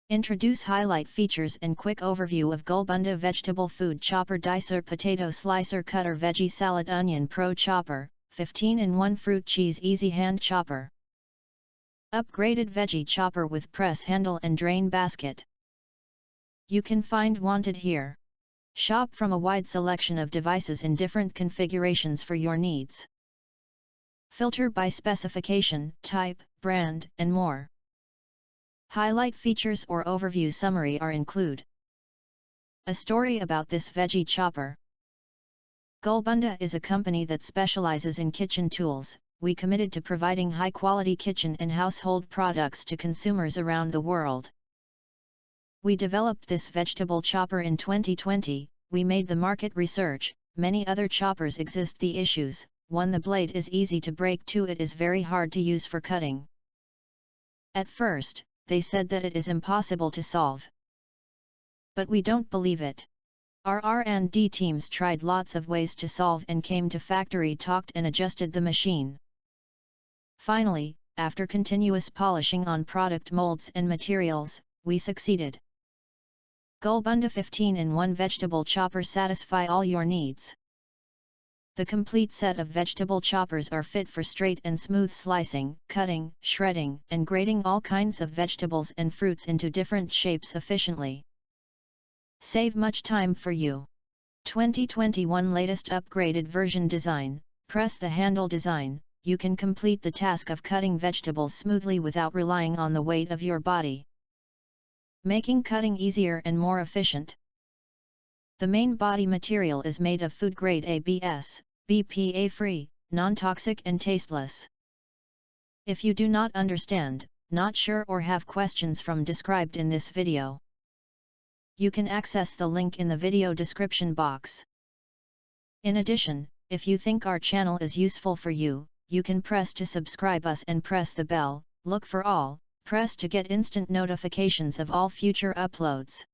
Introduce highlight features and quick overview of Gulbunda Vegetable Food Chopper Dicer Potato Slicer Cutter Veggie Salad Onion Pro Chopper, 15-in-1 Fruit Cheese Easy Hand Chopper. Upgraded Veggie Chopper with Press Handle and Drain Basket. You can find wanted here. Shop from a wide selection of devices in different configurations for your needs. Filter by specification, type, brand, and more. Highlight features or overview summary are include. A story about this veggie chopper. Gulbunda is a company that specializes in kitchen tools. We committed to providing high-quality kitchen and household products to consumers around the world. We developed this vegetable chopper in 2020, we made the market research, many other choppers exist. The issues: 1. The blade is easy to break. 2. It is very hard to use for cutting. At first, they said that it is impossible to solve. But we don't believe it. Our R&D teams tried lots of ways to solve and came to factory, talked and adjusted the machine. Finally, after continuous polishing on product molds and materials, we succeeded. Gulbunda 15-in-1 Vegetable Chopper satisfy all your needs. The complete set of vegetable choppers are fit for straight and smooth slicing, cutting, shredding, and grating all kinds of vegetables and fruits into different shapes efficiently. Save much time for you. 2021 latest upgraded version design. Press the handle design. You can complete the task of cutting vegetables smoothly without relying on the weight of your body, making cutting easier and more efficient. The main body material is made of food-grade ABS, BPA-free, non-toxic and tasteless. If you do not understand, not sure or have questions from described in this video, you can access the link in the video description box. In addition, if you think our channel is useful for you, you can press to subscribe us and press the bell, look for all, press to get instant notifications of all future uploads.